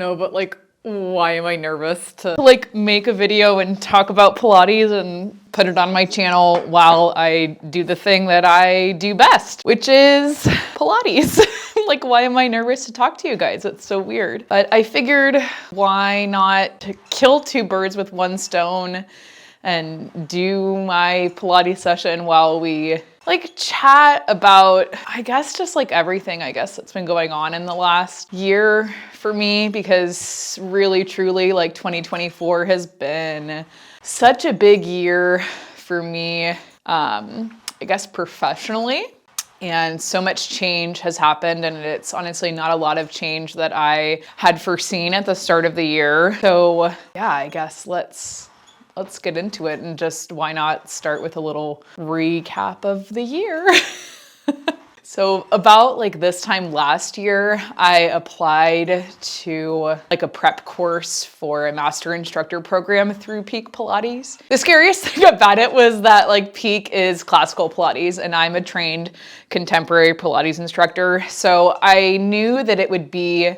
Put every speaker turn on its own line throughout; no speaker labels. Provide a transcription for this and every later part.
No, but like, why am I nervous to like make a video and talk about Pilates and put it on my channel while I do the thing that I do best, which is Pilates? Like, why am I nervous to talk to you guys? It's so weird. But I figured, why not kill two birds with one stone and do my Pilates session while we like chat about, I guess, just like everything, I guess, that's been going on in the last year for me, because really, truly, like 2024 has been such a big year for me, I guess, professionally. And so much change has happened, and it's honestly not a lot of change that I had foreseen at the start of the year. So yeah, I guess let's get into it, and just why not start with a little recap of the year. So about like this time last year, I applied to like a prep course for a master instructor program through Peak Pilates. The scariest thing about it was that like Peak is classical Pilates and I'm a trained contemporary Pilates instructor. So I knew that it would be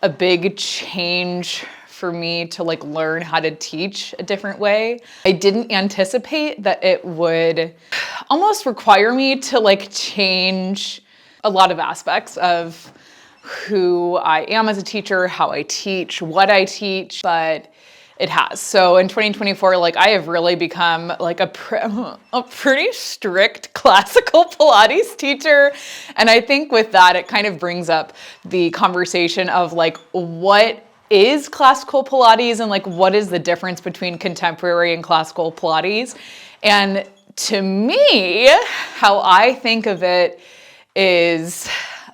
a big change for me to like learn how to teach a different way. I didn't anticipate that it would almost require me to like change a lot of aspects of who I am as a teacher, how I teach, what I teach, but it has. So in 2024, like I have really become like a pretty strict classical Pilates teacher. And I think with that, it kind of brings up the conversation of like, what is classical Pilates and like what is the difference between contemporary and classical Pilates? And to me, how I think of it is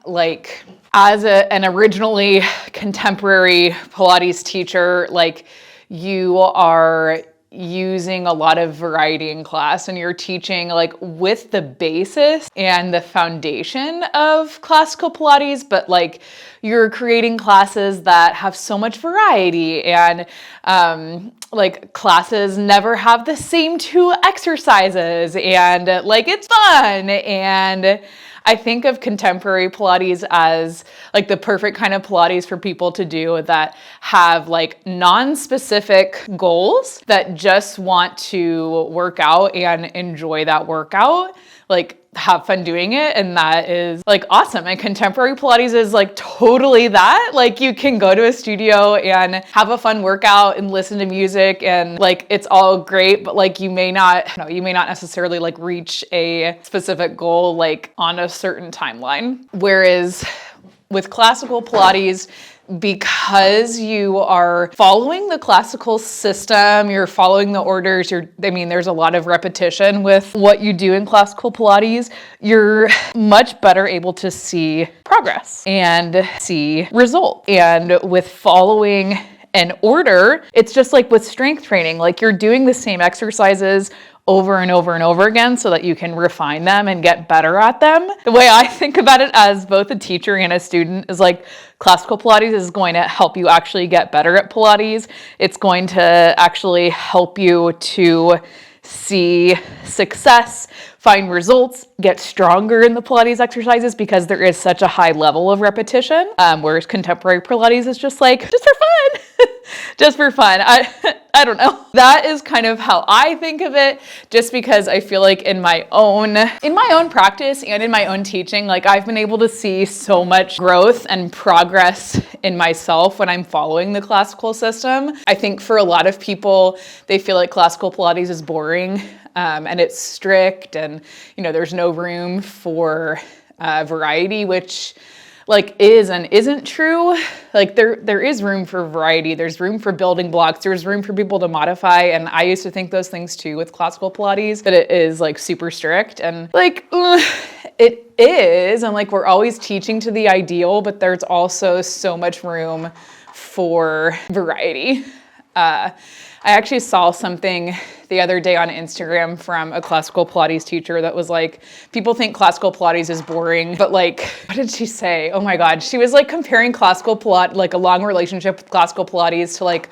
like, as an originally contemporary Pilates teacher, like you are using a lot of variety in class and you're teaching like with the basis and the foundation of classical Pilates, but like you're creating classes that have so much variety, and like classes never have the same two exercises, and like it's fun. And I think of contemporary Pilates as like the perfect kind of Pilates for people to do that have like non-specific goals, that just want to work out and enjoy that workout, like have fun doing it. And that is like awesome. And contemporary Pilates is like totally that. Like you can go to a studio and have a fun workout and listen to music, and like it's all great, but like you may not necessarily like reach a specific goal like on a certain timeline. Whereas with classical Pilates, because you are following the classical system, you're following the orders, there's a lot of repetition with what you do in classical Pilates, you're much better able to see progress and see result. And with following an order, it's just like with strength training, like you're doing the same exercises over and over and over again so that you can refine them and get better at them. The way I think about it as both a teacher and a student is like classical Pilates is going to help you actually get better at Pilates. It's going to actually help you to see success, find results, get stronger in the Pilates exercises, because there is such a high level of repetition. Whereas contemporary Pilates is just like, just for fun. Just for fun. I don't know. That is kind of how I think of it, just because I feel like in my own practice and in my own teaching, like I've been able to see so much growth and progress in myself when I'm following the classical system. I think for a lot of people, they feel like classical Pilates is boring, and it's strict, and there's no room for variety, which like is and isn't true. Like there is room for variety. There's room for building blocks. There's room for people to modify. And I used to think those things too with classical Pilates, that it is like super strict, and like it is. And like we're always teaching to the ideal, but there's also so much room for variety. I actually saw something the other day on Instagram from a classical Pilates teacher that was like, people think classical Pilates is boring, but like, what did she say? Oh my God. She was like comparing classical Pilates, like a long relationship with classical Pilates, to like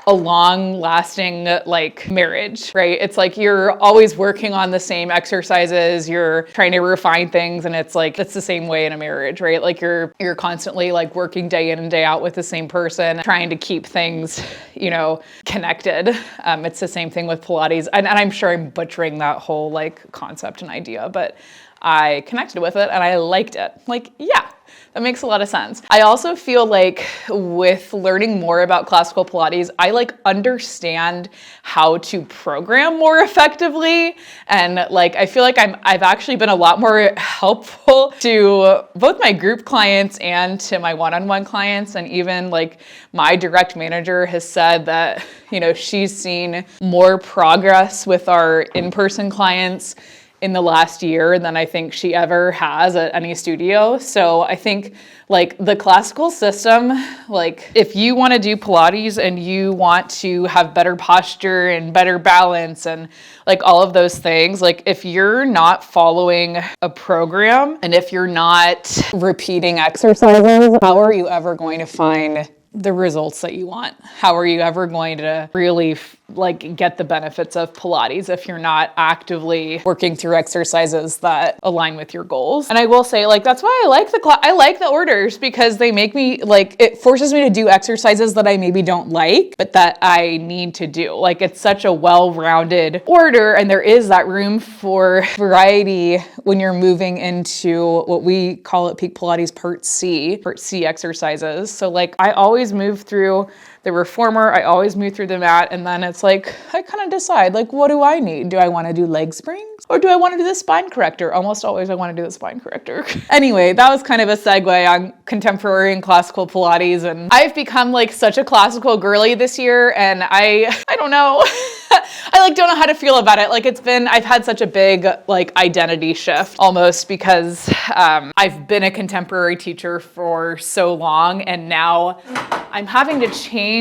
a long lasting like marriage, right? It's like you're always working on the same exercises, you're trying to refine things, and it's like it's the same way in a marriage, right? Like you're constantly like working day in and day out with the same person, trying to keep things, you know, connected. It's the same thing with Pilates, and I'm sure I'm butchering that whole like concept and idea, but I connected with it and I liked it. Like, yeah, that makes a lot of sense. I also feel like with learning more about classical Pilates, I like understand how to program more effectively. And like, I feel like I've actually been a lot more helpful to both my group clients and to my one-on-one clients. And even like my direct manager has said that, you know, she's seen more progress with our in-person clients in the last year than I think she ever has at any studio. So I think like the classical system, like if you want to do Pilates and you want to have better posture and better balance and like all of those things, like if you're not following a program and if you're not repeating exercises, how are you ever going to find the results that you want? How are you ever going to really like get the benefits of Pilates if you're not actively working through exercises that align with your goals? And I will say, like, that's why I like the orders, because they make me like, it forces me to do exercises that I maybe don't like, but that I need to do. Like, it's such a well-rounded order, and there is that room for variety when you're moving into what we call at Peak Pilates Part C exercises. So like, I always move through the reformer, I always move through the mat, and then it's like, I kind of decide, like, what do I need? Do I want to do leg springs or do I want to do the spine corrector? Almost always I want to do the spine corrector. Anyway, that was kind of a segue on contemporary and classical Pilates, and I've become like such a classical girly this year, and I don't know. I like don't know how to feel about it. Like I've had such a big like identity shift almost, because I've been a contemporary teacher for so long, and now I'm having to change.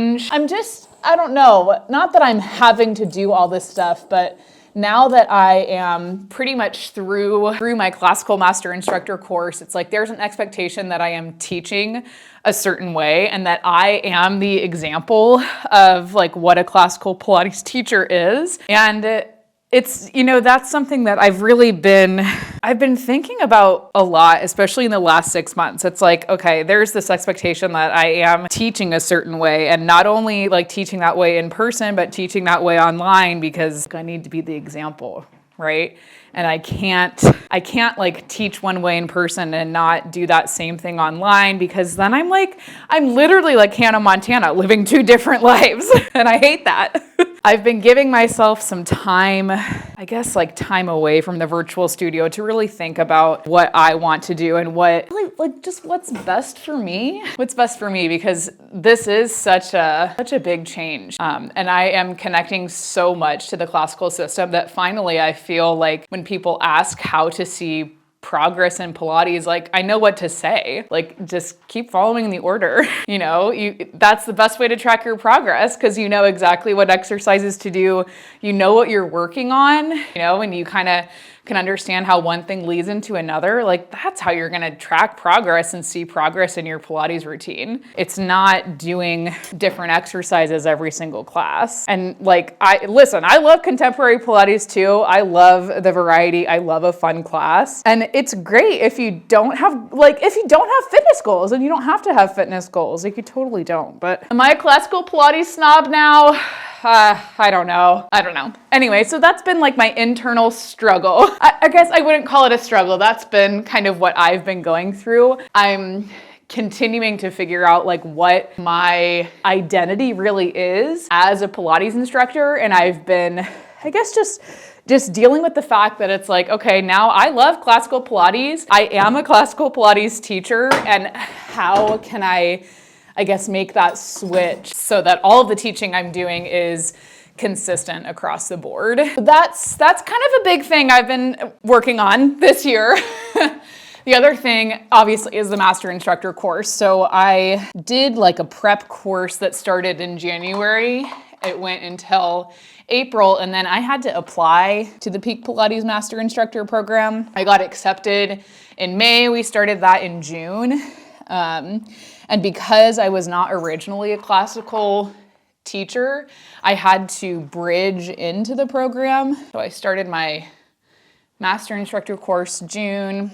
I don't know, not that I'm having to do all this stuff, but now that I am pretty much through my classical master instructor course, it's like there's an expectation that I am teaching a certain way and that I am the example of like what a classical Pilates teacher is. And it's, you know, that's something that I've been thinking about a lot, especially in the last 6 months. It's like, okay, there's this expectation that I am teaching a certain way, and not only like teaching that way in person, but teaching that way online, because I need to be the example, right? And I can't like teach one way in person and not do that same thing online, because then I'm literally like Hannah Montana living two different lives. And I hate that. I've been giving myself some time, I guess like time away from the virtual studio to really think about what I want to do and what, like just what's best for me. What's best for me, because this is such a big change. And I am connecting so much to the classical system that finally I feel like when people ask how to see progress in Pilates, like I know what to say. Like just keep following the order. You know, that's the best way to track your progress, because you know exactly what exercises to do. You know what you're working on, you know, and you kind of can understand how one thing leads into another. Like that's how you're going to track progress and see progress in your Pilates routine. It's not doing different exercises every single class. And like, I love contemporary Pilates too. I love the variety. I love a fun class. And it's great if you don't have fitness goals, and you don't have to have fitness goals. Like you totally don't. But am I a classical Pilates snob now? I don't know. Anyway, so that's been like my internal struggle. I guess I wouldn't call it a struggle. That's been kind of what I've been going through. I'm continuing to figure out like what my identity really is as a Pilates instructor. And I've been, I guess, just dealing with the fact that it's like, okay, now I love classical Pilates. I am a classical Pilates teacher. And how can I guess, make that switch so that all of the teaching I'm doing is consistent across the board? That's kind of a big thing I've been working on this year. The other thing, obviously, is the master instructor course. So I did like a prep course that started in January. It went until April, and then I had to apply to the Peak Pilates Master Instructor program. I got accepted in May. We started that in June. And because I was not originally a classical teacher, I had to bridge into the program. So I started my master instructor course June,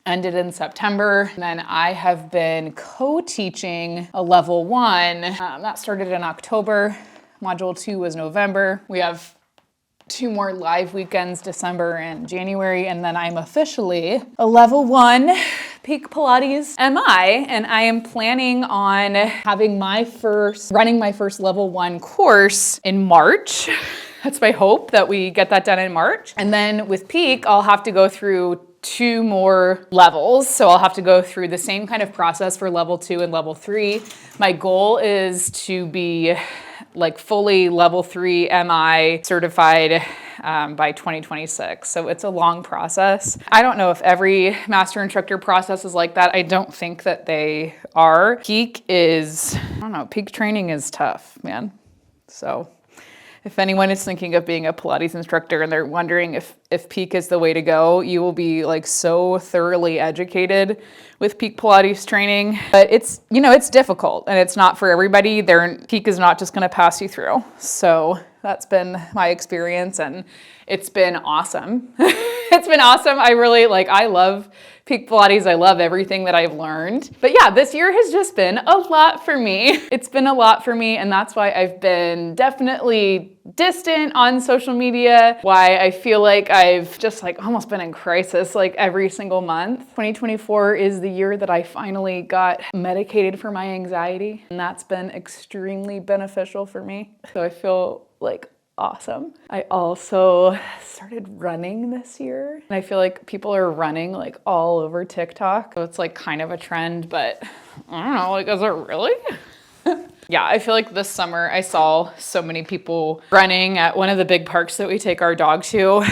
ended in September. And then I have been co-teaching a level 1. That started in October. Module 2 was November. We have 2 more live weekends, December and January, and then I'm officially a level 1 Peak Pilates MI, and I am planning on running my first level 1 course in March. That's my hope, that we get that done in March. And then with Peak, I'll have to go through 2 more levels. So I'll have to go through the same kind of process for level 2 and level 3. My goal is to be like fully level 3 MI certified by 2026. So it's a long process. I don't know if every master instructor process is like that. I don't think that they are. Peak training is tough, man. So if anyone is thinking of being a Pilates instructor and they're wondering if Peak is the way to go, you will be like so thoroughly educated with Peak Pilates training. But it's, it's difficult and it's not for everybody. Peak is not just going to pass you through. So that's been my experience and it's been awesome. It's been awesome. I love Peak Pilates. I love everything that I've learned. But yeah, this year has just been a lot for me. It's been a lot for me, and that's why I've been definitely distant on social media, why I feel like I've just almost been in crisis every single month. 2024 is the year that I finally got medicated for my anxiety, and that's been extremely beneficial for me. So I feel awesome. I also started running this year, and I feel like people are running all over TikTok. So it's kind of a trend, but I don't know, is it really? Yeah, I feel like this summer I saw so many people running at one of the big parks that we take our dog to.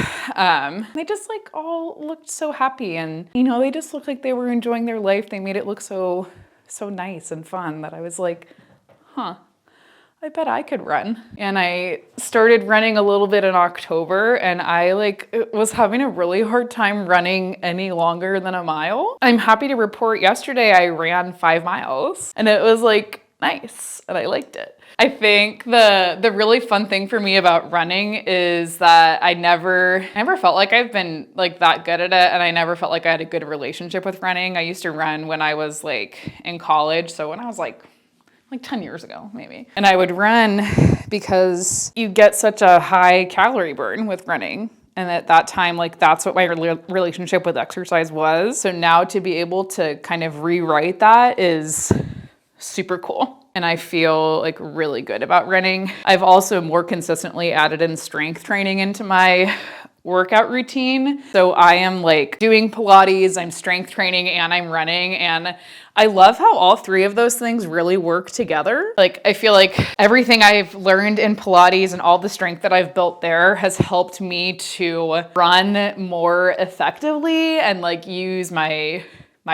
They just all looked so happy, and they just looked like they were enjoying their life. They made it look so nice and fun that I was like, huh, I bet I could run. And I started running a little bit in October, and I was having a really hard time running any longer than a mile. I'm happy to report yesterday I ran 5 miles, and it was nice, and I liked it. I think the really fun thing for me about running is that I never felt like I've been that good at it, and I never felt like I had a good relationship with running. I used to run when I was in college, so when I was 10 years ago, maybe. And I would run because you get such a high calorie burn with running. And at that time, that's what my relationship with exercise was. So now to be able to kind of rewrite that is super cool. And I feel really good about running. I've also more consistently added in strength training into my workout routine. So I am doing Pilates, I'm strength training, and I'm running. And I love how all 3 of those things really work together. I feel like everything I've learned in Pilates and all the strength that I've built there has helped me to run more effectively and use my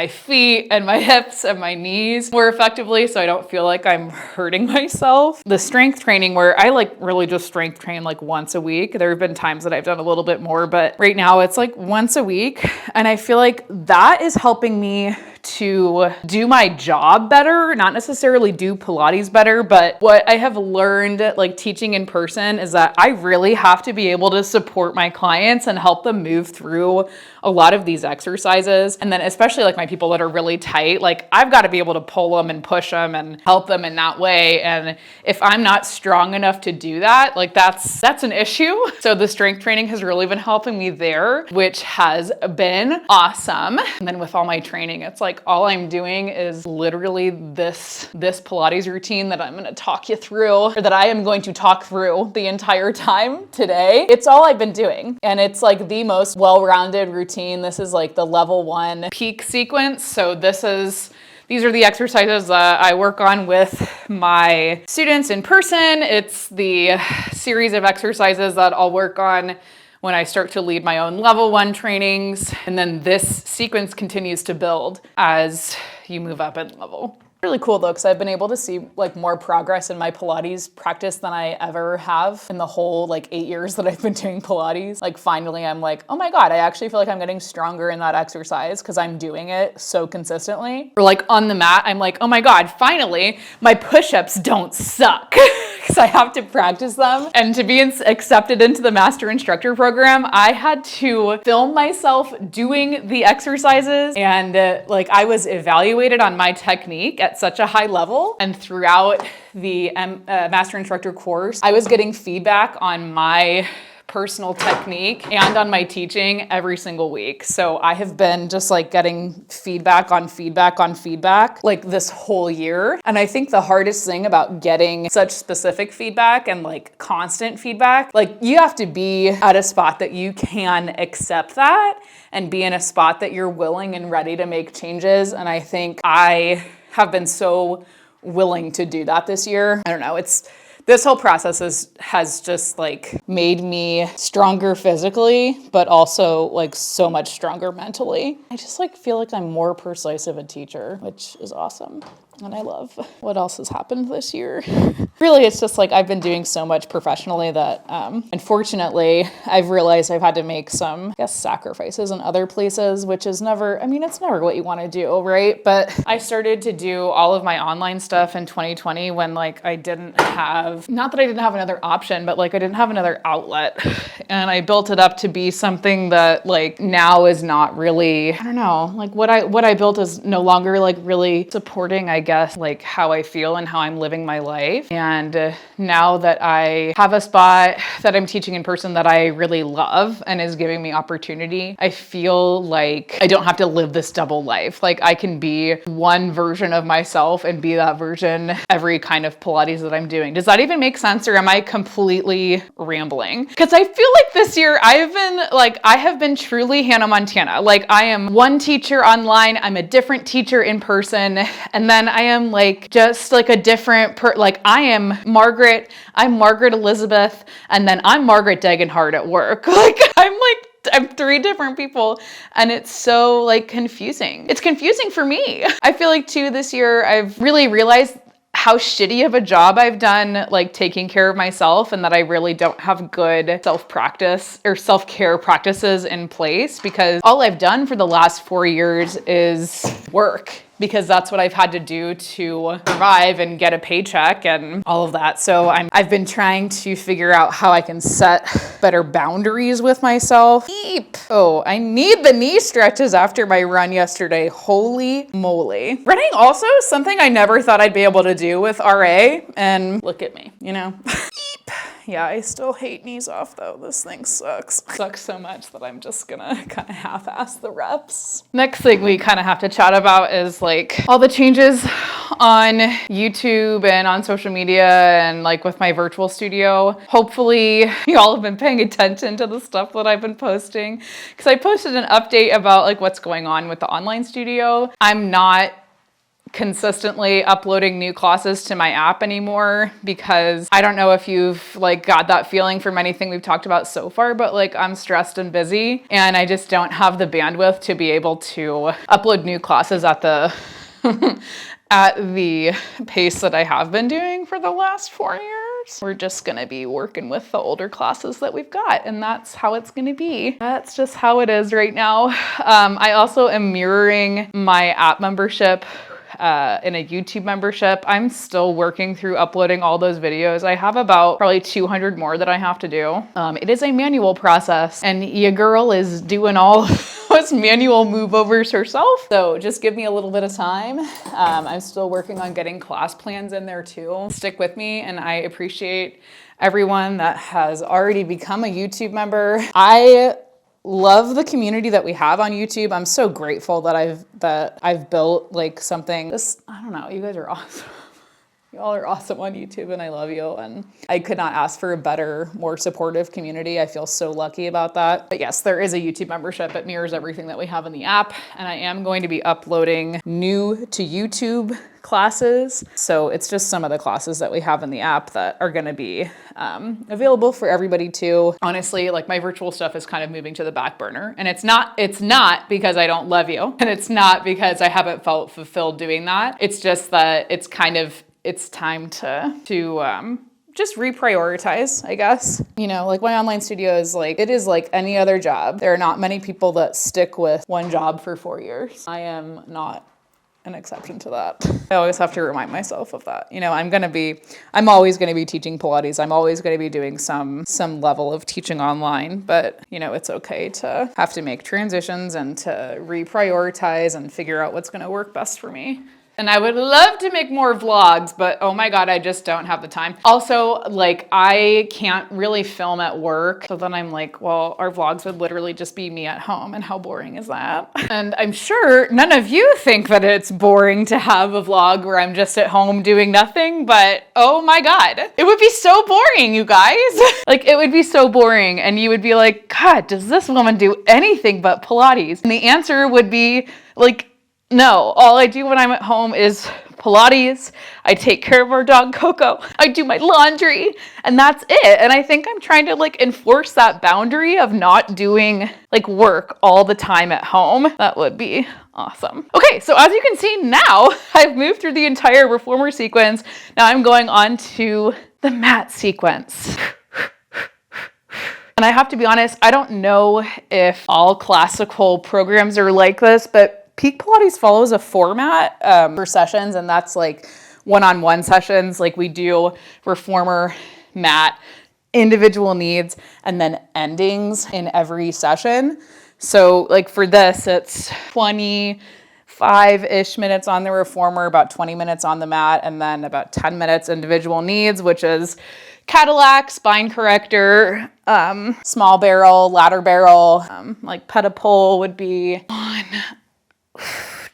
feet and my hips and my knees more effectively, so I don't feel like I'm hurting myself. The strength training, where I really just strength train once a week. There have been times that I've done a little bit more, but right now it's once a week. And I feel like that is helping me to do my job better, not necessarily do Pilates better, but what I have learned teaching in person is that I really have to be able to support my clients and help them move through a lot of these exercises. And then especially my people that are really tight, I've got to be able to pull them and push them and help them in that way. And if I'm not strong enough to do that, that's an issue. So the strength training has really been helping me there, which has been awesome. And then with all my training, it's all I'm doing is literally this Pilates routine that I'm going to talk you through, or that I am going to talk through the entire time today. It's all I've been doing. And it's the most well-rounded routine. This is the level 1 peak sequence. So these are the exercises I work on with my students in person. It's the series of exercises that I'll work on when I start to lead my own level 1 trainings. And then this sequence continues to build as you move up in level. Really cool though, because I've been able to see like more progress in my Pilates practice than I ever have in the whole like 8 years that I've been doing Pilates. Like finally I'm like, oh my God, I actually feel like I'm getting stronger in that exercise because I'm doing it so consistently. Or like on the mat, I'm like, oh my God, finally my push-ups don't suck because I have to practice them. And to be accepted into the Master Instructor program, I had to film myself doing the exercises, and like I was evaluated on my technique at such a high level. And throughout the Master Instructor course, I was getting feedback on my personal technique and on my teaching every single week. So I have been just like getting feedback on feedback on feedback like this whole year. And I think the hardest thing about getting such specific feedback and like constant feedback, like you have to be at a spot that you can accept that and be in a spot that you're willing and ready to make changes. And I think I have been so willing to do that this year. I don't know, this whole process has just like made me stronger physically, but also like so much stronger mentally. I just like feel like I'm more persuasive a teacher, which is awesome. And I love what else has happened this year. Really, it's just like I've been doing so much professionally that unfortunately I've realized I've had to make some, I guess, sacrifices in other places, which is never, I mean, it's never what you want to do, right? But I started to do all of my online stuff in 2020 when like I didn't have, not that I didn't have another option, but like I didn't have another outlet. And I built it up to be something that like now is not really, I don't know, like what I built is no longer like really supporting, I guess, like how I feel and how I'm living my life. And now that I have a spot that I'm teaching in person that I really love and is giving me opportunity, I feel like I don't have to live this double life. Like I can be one version of myself and be that version every kind of Pilates that I'm doing. Does that even make sense, or am I completely rambling? Because I feel like this year I have been truly Hannah Montana. Like I am one teacher online, I'm a different teacher in person, and then I am like just like a different like I'm Margaret Elizabeth, and then I'm Margaret Degenhardt at work. Like I'm 3 different people, and it's so like confusing. It's confusing for me. I feel like too this year I've really realized how shitty of a job I've done like taking care of myself, and that I really don't have good self-practice or self-care practices in place, because all I've done for the last 4 years is work, because that's what I've had to do to survive and get a paycheck and all of that. So I've been trying to figure out how I can set better boundaries with myself. Eep. Oh, I need the knee stretches after my run yesterday. Holy moly. Running also something I never thought I'd be able to do with RA, and look at me, you know. Eep. Yeah, I still hate knees off though. This thing sucks. Sucks so much that I'm just gonna kind of half-ass the reps. Next thing we kind of have to chat about is like all the changes on YouTube and on social media and like with my virtual studio. Hopefully you all have been paying attention to the stuff that I've been posting, because I posted an update about like what's going on with the online studio. I'm not consistently uploading new classes to my app anymore, because I don't know if you've like got that feeling from anything we've talked about so far, but like I'm stressed and busy, and I just don't have the bandwidth to be able to upload new classes at the at the pace that I have been doing for the last 4 years. We're just gonna be working with the older classes that we've got, and that's how it's gonna be. That's just how it is right now. I also am mirroring my app membership in a YouTube membership. I'm still working through uploading all those videos. I have about probably 200 more that I have to do. It is a manual process, and your girl is doing all those manual move-overs herself. So just give me a little bit of time. I'm still working on getting class plans in there too. Stick with me, and I appreciate everyone that has already become a YouTube member. I love the community that we have on YouTube. I'm so grateful that I've built like something. I don't know, you guys are awesome. You all are awesome on YouTube and I love you. And I could not ask for a better, more supportive community. I feel so lucky about that. But yes, there is a YouTube membership. It mirrors everything that we have in the app. And I am going to be uploading new to YouTube classes. So it's just some of the classes that we have in the app that are going to be available for everybody too. Honestly, like my virtual stuff is kind of moving to the back burner, and it's not because I don't love you, and it's not because I haven't felt fulfilled doing that. It's just that it's time to just reprioritize, I guess. You know, like my online studio is like, it is like any other job. There are not many people that stick with one job for 4 years. I am not an exception to that. I always have to remind myself of that. You know, I'm always going to be teaching Pilates. I'm always going to be doing some level of teaching online, but you know, it's okay to have to make transitions and to reprioritize and figure out what's going to work best for me. And I would love to make more vlogs, but oh my God, I just don't have the time. Also, like I can't really film at work. So then I'm like, well, our vlogs would literally just be me at home, and how boring is that? And I'm sure none of you think that it's boring to have a vlog where I'm just at home doing nothing, but oh my God, it would be so boring, you guys. Like it would be so boring, and you would be like, God, does this woman do anything but Pilates? And the answer would be like, no, all I do when I'm at home is Pilates. I take care of our dog Coco. I do my laundry, and that's it. And I think I'm trying to like enforce that boundary of not doing like work all the time at home. That would be awesome. Okay, so as you can see now, I've moved through the entire reformer sequence. Now I'm going on to the mat sequence. And I have to be honest, I don't know if all classical programs are like this, but Peak Pilates follows a format for sessions, and that's like one-on-one sessions. Like we do reformer, mat, individual needs, and then endings in every session. So like for this, it's 25-ish minutes on the reformer, about 20 minutes on the mat, and then about 10 minutes individual needs, which is Cadillac, spine corrector, small barrel, ladder barrel, like pedipole would be on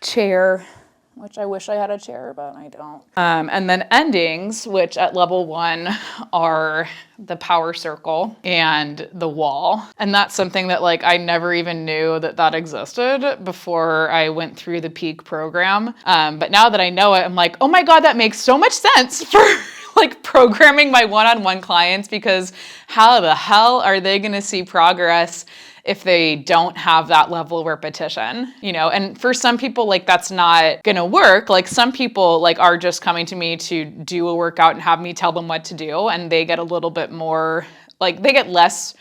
chair, which I wish I had a chair, but I don't. And then endings, which at level 1 are the power circle and the wall. And that's something that like I never even knew that existed before I went through the Peak program. But now that I know it, I'm like, oh my God, that makes so much sense for like programming my one-on-one clients, because how the hell are they going to see progress if they don't have that level of repetition, you know? And for some people, like that's not gonna work. Like some people like are just coming to me to do a workout and have me tell them what to do, and they get a little bit more, like they get less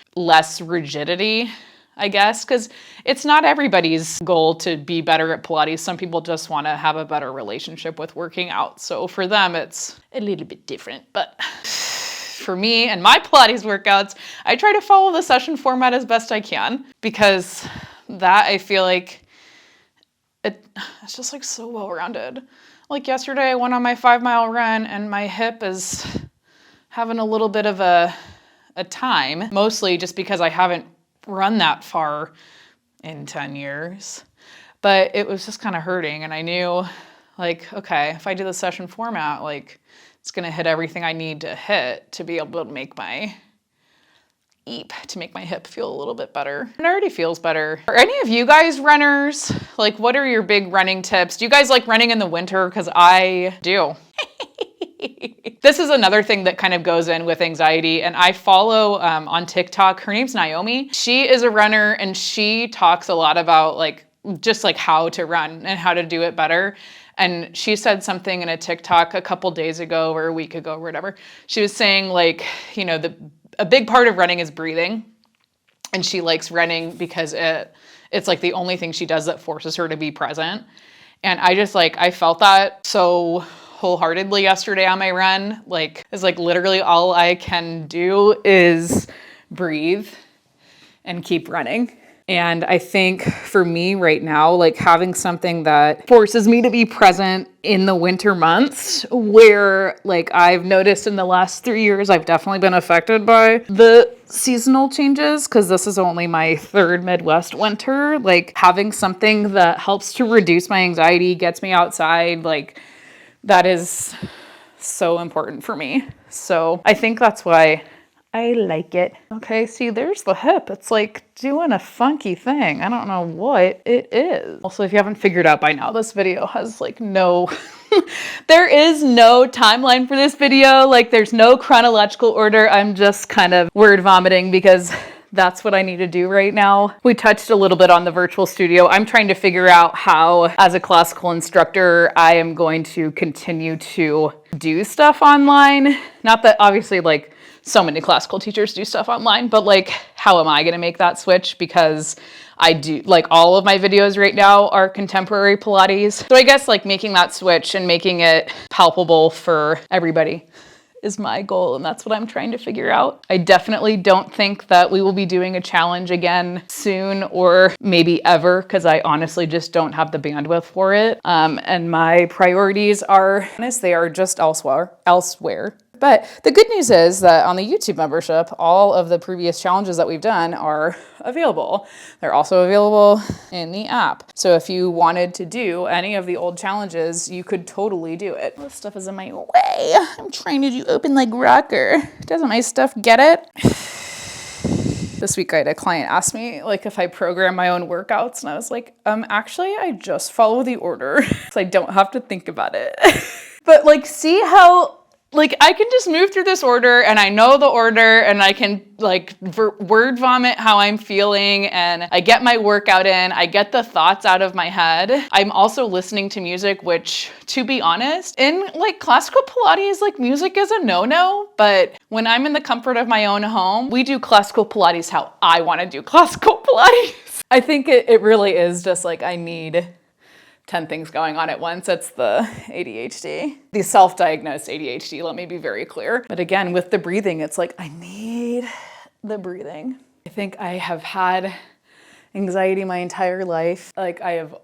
rigidity, I guess, because it's not everybody's goal to be better at Pilates. Some people just want to have a better relationship with working out. So for them, it's a little bit different, but for me and my Pilates workouts, I try to follow the session format as best I can, because that I feel like it's just like so well-rounded. Like yesterday I went on my 5-mile run and my hip is having a little bit of a time, mostly just because I haven't run that far in 10 years. But it was just kind of hurting, and I knew like, okay, if I do the session format, like it's going to hit everything I need to hit to be able to make my hip feel a little bit better. It already feels better. Are any of you guys runners? Like, what are your big running tips? Do you guys like running in the winter? Because I do. This is another thing that kind of goes in with anxiety, and I follow on TikTok, her name's Naomi. She is a runner, and she talks a lot about like just like how to run and how to do it better. And she said something in a TikTok a couple days ago or a week ago or whatever. She was saying like, you know, a big part of running is breathing. And she likes running because it's like the only thing she does that forces her to be present. And I just like, I felt that so wholeheartedly yesterday on my run. Like, it's like literally all I can do is breathe and keep running. And I think for me right now, like having something that forces me to be present in the winter months, where like I've noticed in the last 3 years, I've definitely been affected by the seasonal changes, because this is only my 3rd Midwest winter. Like having something that helps to reduce my anxiety, gets me outside, like that is so important for me. So I think that's why I like it. Okay, see, there's the hip. It's like doing a funky thing. I don't know what it is. Also, if you haven't figured out by now, this video has like no, there is no timeline for this video. Like there's no chronological order. I'm just kind of word vomiting because that's what I need to do right now. We touched a little bit on the virtual studio. I'm trying to figure out how, as a classical instructor, I am going to continue to do stuff online. Not that obviously like so many classical teachers do stuff online, but like, how am I going to make that switch? Because I do, like, all of my videos right now are contemporary Pilates. So I guess like making that switch and making it palpable for everybody is my goal, and that's what I'm trying to figure out. I definitely don't think that we will be doing a challenge again soon or maybe ever, because I honestly just don't have the bandwidth for it. And my priorities are, they are just elsewhere. But the good news is that on the YouTube membership, all of the previous challenges that we've done are available. They're also available in the app. So if you wanted to do any of the old challenges, you could totally do it. This stuff is in my way. I'm trying to do open leg rocker. Doesn't my stuff get it? This week I had a client ask me like if I program my own workouts, and I was like, actually I just follow the order so I don't have to think about it. But like, see how like I can just move through this order and I know the order and I can like word vomit how I'm feeling and I get my workout in, I get the thoughts out of my head. I'm also listening to music, which to be honest, in like classical Pilates, like music is a no-no, but when I'm in the comfort of my own home, we do classical Pilates how I want to do classical Pilates. I think it really is just like I need 10 things going on at once. It's the ADHD, the self-diagnosed ADHD, let me be very clear. But again, with the breathing, it's like, I need the breathing. I think I have had anxiety my entire life. Like I have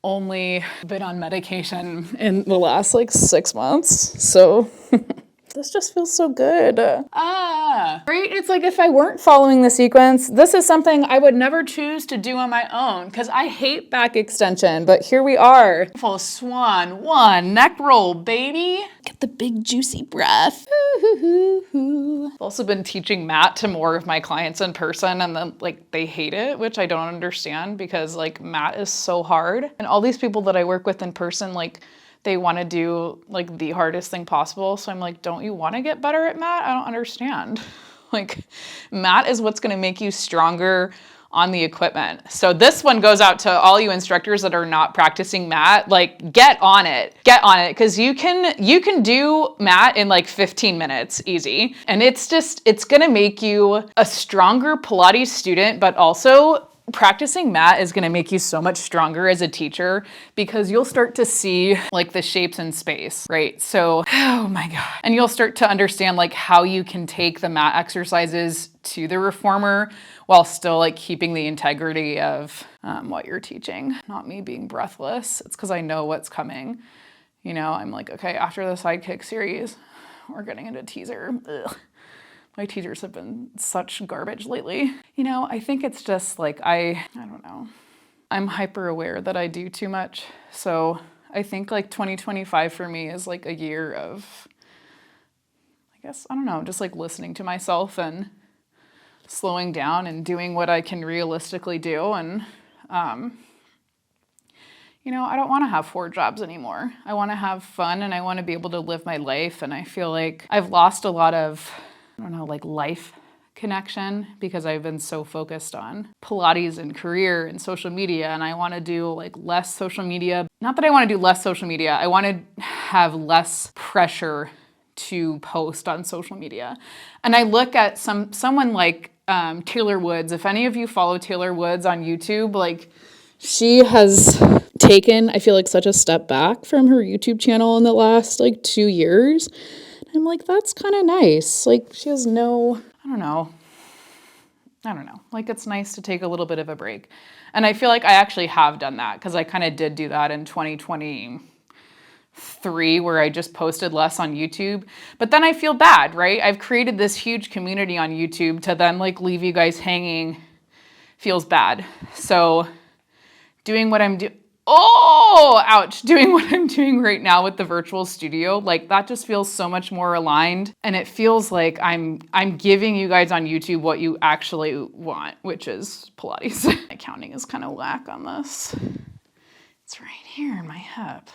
only been on medication in the last like 6 months. So this just feels so good. Right? It's like if I weren't following the sequence, this is something I would never choose to do on my own because I hate back extension, but here we are. Full swan, one, neck roll, baby. Get the big juicy breath. I've also been teaching mat to more of my clients in person, and then like they hate it, which I don't understand because like mat is so hard. And all these people that I work with in person, like they want to do like the hardest thing possible. So I'm like, don't you want to get better at mat? I don't understand. Like mat is what's going to make you stronger on the equipment. So this one goes out to all you instructors that are not practicing mat, like get on it, because you can do mat in like 15 minutes easy. And it's going to make you a stronger Pilates student, but also practicing mat is going to make you so much stronger as a teacher because you'll start to see like the shapes in space, right? So, oh my God. And you'll start to understand like how you can take the mat exercises to the reformer while still like keeping the integrity of what you're teaching. Not me being breathless. It's because I know what's coming. You know, I'm like, okay, after the sidekick series, we're getting into teaser. Ugh. My teachers have been such garbage lately. You know, I think it's just like, I don't know. I'm hyper aware that I do too much. So I think like 2025 for me is like a year of, I guess, I don't know, just like listening to myself and slowing down and doing what I can realistically do. And, you know, I don't want to have 4 jobs anymore. I want to have fun and I want to be able to live my life. And I feel like I've lost a lot of, I don't know, like life connection because I've been so focused on Pilates and career and social media, and I want to do like less social media. Not that I want to do less social media. I want to have less pressure to post on social media. And I look at someone like Taylor Woods. If any of you follow Taylor Woods on YouTube, like she has taken, I feel like, such a step back from her YouTube channel in the last like 2 years. I'm like, that's kind of nice. Like she has no, I don't know. Like it's nice to take a little bit of a break. And I feel like I actually have done that because I kind of did do that in 2023 where I just posted less on YouTube. But then I feel bad, right? I've created this huge community on YouTube to then like leave you guys hanging feels bad. So doing what I'm doing. oh, ouch, doing what I'm doing right now with the virtual studio, like that just feels so much more aligned. And it feels like I'm giving you guys on YouTube what you actually want, which is Pilates. My counting is kind of whack on this. It's right here in my hip.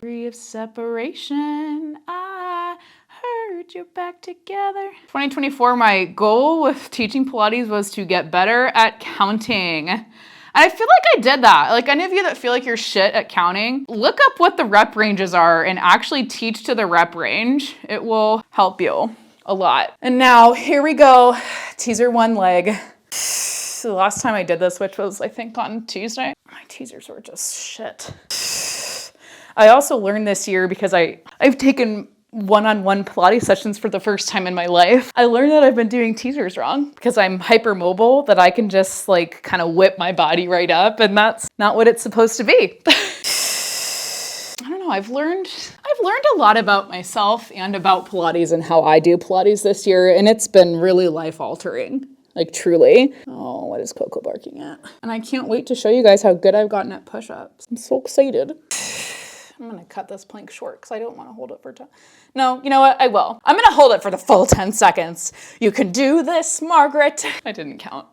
3 of separation. I heard you're back together. 2024, my goal with teaching Pilates was to get better at counting. And I feel like I did that. Like any of you that feel like you're shit at counting, look up what the rep ranges are and actually teach to the rep range. It will help you a lot. And now here we go. Teaser one leg. The last time I did this, which was I think on Tuesday, my teasers were just shit. I also learned this year because I've taken one-on-one Pilates sessions for the first time in my life. I learned that I've been doing teasers wrong because I'm hypermobile, that I can just like kind of whip my body right up, and that's not what it's supposed to be. I don't know, I've learned a lot about myself and about Pilates and how I do Pilates this year, and it's been really life-altering. Like truly. Oh, what is Coco barking at? And I can't wait to show you guys how good I've gotten at push-ups. I'm so excited. I'm gonna cut this plank short because I don't want to hold it for time. No, you know what? I will. I'm gonna hold it for the full 10 seconds. You can do this, Margaret. I didn't count.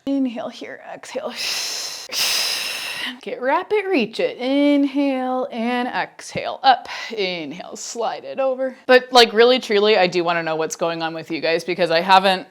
Inhale here, exhale. Get rapid, reach it. Inhale and exhale. Up, inhale, slide it over. But like really, truly, I do want to know what's going on with you guys because I haven't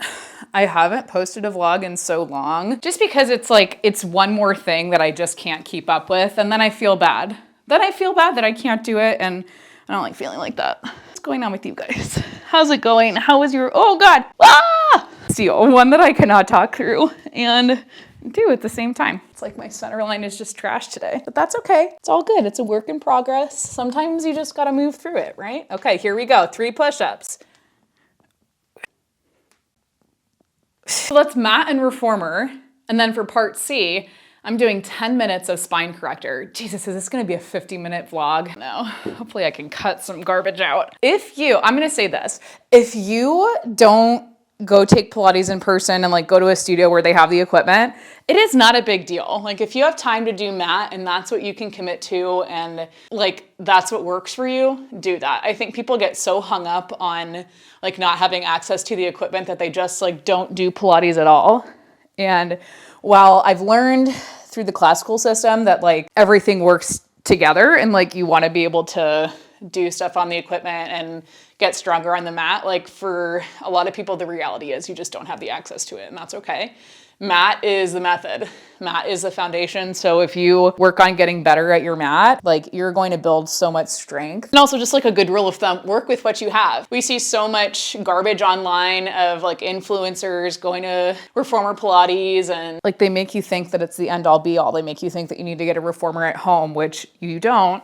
posted a vlog in so long. Just because it's like, it's one more thing that I just can't keep up with. And then I feel bad. Then I feel bad that I can't do it. And I don't like feeling like that. What's going on with you guys? How's it going? How was your, oh God. Ah! See, one that I cannot talk through and do at the same time. It's like my center line is just trash today, but that's okay. It's all good. It's a work in progress. Sometimes you just got to move through it, right? Okay, here we go. 3 push-ups. So that's mat and reformer. And then for part C, I'm doing 10 minutes of spine corrector. Jesus, is this gonna be a 50-minute vlog? No, hopefully I can cut some garbage out. I'm gonna say this, if you don't go take Pilates in person and like go to a studio where they have the equipment, it is not a big deal. Like if you have time to do mat and that's what you can commit to and like that's what works for you, do that. I think people get so hung up on like not having access to the equipment that they just like don't do Pilates at all. And while I've learned through the classical system that like everything works together and like you want to be able to do stuff on the equipment and get stronger on the mat, like for a lot of people, the reality is you just don't have the access to it, and that's okay. Mat is the method. Mat is the foundation. So if you work on getting better at your mat, like you're going to build so much strength. And also just like a good rule of thumb, work with what you have. We see so much garbage online of like influencers going to reformer Pilates and like they make you think that it's the end all be all. They make you think that you need to get a reformer at home, which you don't.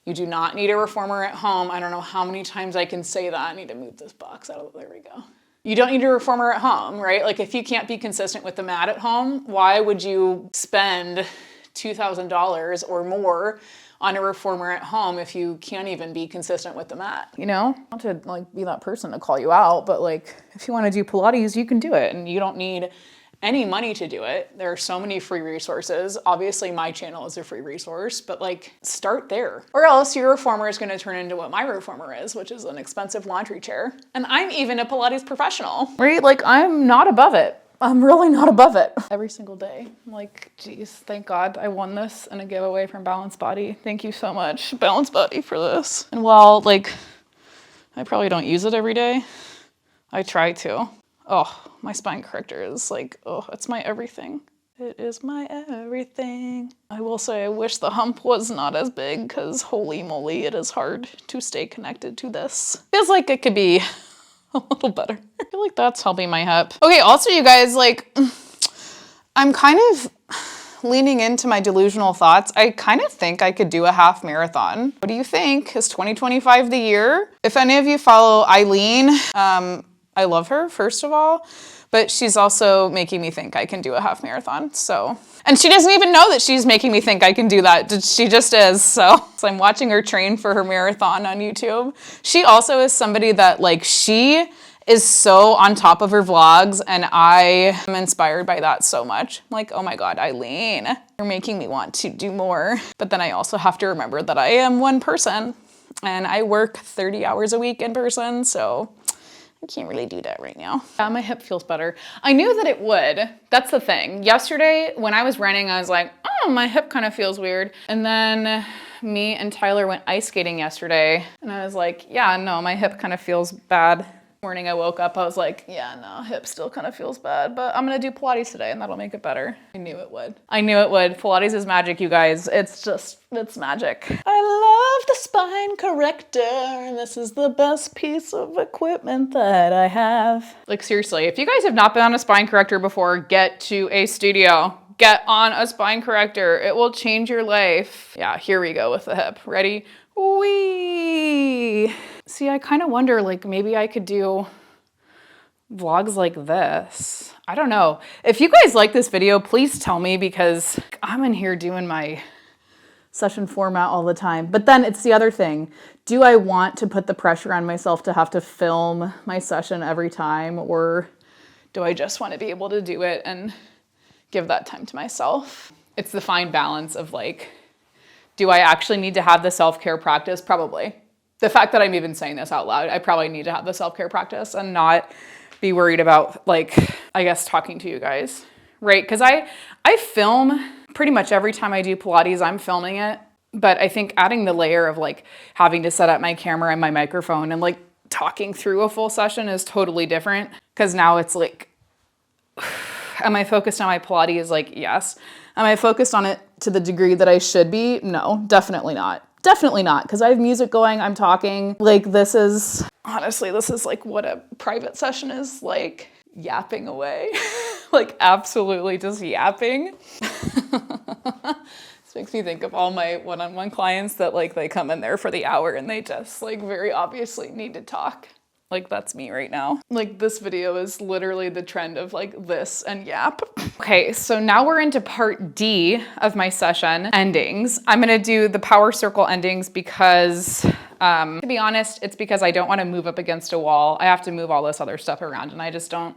You do not need a reformer at home. I don't know how many times I can say that. I need to move this box out of, there we go. You don't need a reformer at home, right? Like if you can't be consistent with the mat at home, why would you spend $2,000 or more on a reformer at home if you can't even be consistent with the mat? You know, not to like be that person to call you out, but like if you want to do Pilates, you can do it and you don't need any money to do it. There are so many free resources. Obviously my channel is a free resource, but like start there. Or else your reformer is gonna turn into what my reformer is, which is an expensive laundry chair. And I'm even a Pilates professional, right? Like I'm not above it. I'm really not above it. Every single day, I'm like, geez, thank God I won this in a giveaway from Balance Body. Thank you so much, Balance Body, for this. And while like, I probably don't use it every day, I try to. Oh, my spine corrector is like, oh, it's my everything. It is my everything. I will say I wish the hump was not as big because holy moly, it is hard to stay connected to this. Feels like it could be a little better. I feel like that's helping my hip. Okay, also you guys, like, I'm kind of leaning into my delusional thoughts. I kind of think I could do a half marathon. What do you think? Is 2025 the year? If any of you follow Eileen, I love her, first of all, but she's also making me think I can do a half marathon, so. And she doesn't even know that she's making me think I can do that. She just is, so I'm watching her train for her marathon on YouTube. She also is somebody that like, she is so on top of her vlogs, and I am inspired by that so much. I'm like, oh my God, Eileen, you're making me want to do more. But then I also have to remember that I am one person and I work 30 hours a week in person, so I can't really do that right now. Yeah, my hip feels better. I knew that it would. That's the thing. Yesterday, when I was running, I was like, oh, my hip kind of feels weird. And then me and Tyler went ice skating yesterday, and I was like, yeah, no, my hip kind of feels bad. Morning I woke up, I was like, yeah, no, hip still kind of feels bad, but I'm gonna do Pilates today and that'll make it better. I knew it would. I knew it would. Pilates is magic, you guys. It's magic. I love the spine corrector, and this is the best piece of equipment that I have. Like seriously, if you guys have not been on a spine corrector before, get to a studio. Get on a spine corrector. It will change your life. Yeah, here we go with the hip. Ready? Wee. See, I kind of wonder, like, maybe I could do vlogs like this. I don't know. If you guys like this video, please tell me, because I'm in here doing my session format all the time. But then it's the other thing. Do I want to put the pressure on myself to have to film my session every time, or do I just want to be able to do it and give that time to myself? It's the fine balance of like, do I actually need to have the self-care practice? Probably. The fact that I'm even saying this out loud, I probably need to have the self-care practice and not be worried about, like, I guess talking to you guys, right? Because I film pretty much every time I do Pilates, I'm filming it. But I think adding the layer of like having to set up my camera and my microphone and like talking through a full session is totally different. Because now it's like, am I focused on my Pilates? Like, yes. Am I focused on it to the degree that I should be? No, definitely not. Definitely not, because I have music going, I'm talking. Like, this is, honestly, this is like what a private session is like, yapping away. Like, absolutely just yapping. This makes me think of all my one-on-one clients that like, they come in there for the hour and they just like very obviously need to talk. Like, that's me right now. Like, this video is literally the trend of like this and yap. Okay, so now we're into part D of my session, endings. I'm gonna do the power circle endings because, to be honest, it's because I don't wanna move up against a wall. I have to move all this other stuff around, and I just don't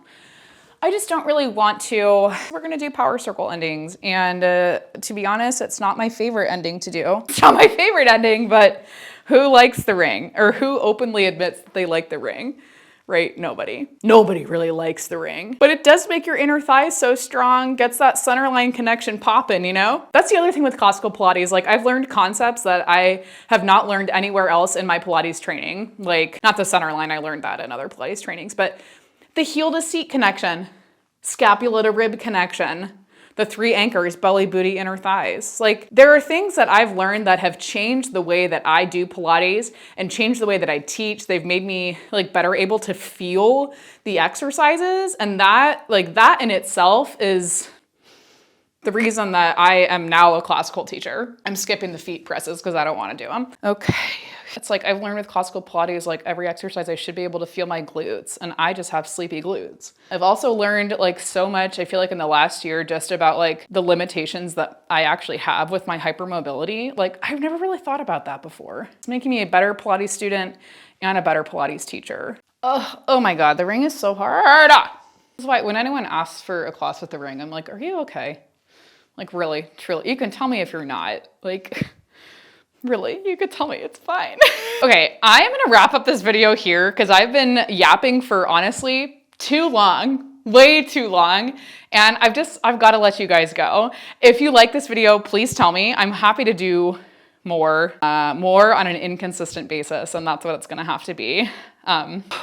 really want to. We're gonna do power circle endings, and to be honest, it's not my favorite ending to do. It's not my favorite ending, but who likes the ring? Or who openly admits that they like the ring? Right? Nobody. Nobody really likes the ring. But it does make your inner thighs so strong, gets that centerline connection popping, you know? That's the other thing with classical Pilates. Like, I've learned concepts that I have not learned anywhere else in my Pilates training. Like, not the centerline, I learned that in other Pilates trainings, but the heel to seat connection, scapula to rib connection, the 3 anchors, belly, booty, inner thighs. Like, there are things that I've learned that have changed the way that I do Pilates and changed the way that I teach. They've made me like better able to feel the exercises. And that in itself is the reason that I am now a classical teacher. I'm skipping the feet presses because I don't want to do them. Okay. It's like I've learned with classical Pilates, like every exercise I should be able to feel my glutes, and I just have sleepy glutes. I've also learned like so much, I feel like in the last year, just about like the limitations that I actually have with my hypermobility. Like, I've never really thought about that before. It's making me a better Pilates student and a better Pilates teacher. Oh my God, the ring is so hard. That's why when anyone asks for a class with the ring, I'm like, are you okay? Like, really, truly, you can tell me if you're not. Like, really, you could tell me it's fine. Okay, I am gonna wrap up this video here because I've been yapping for honestly too long, way too long. And I've got to let you guys go. If you like this video, please tell me. I'm happy to do more on an inconsistent basis, and that's what it's gonna have to be.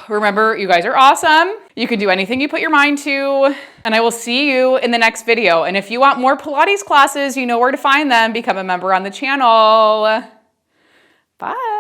Remember, you guys are awesome. You can do anything you put your mind to, and I will see you in the next video. And if you want more Pilates classes, you know where to find them. Become a member on the channel. Bye.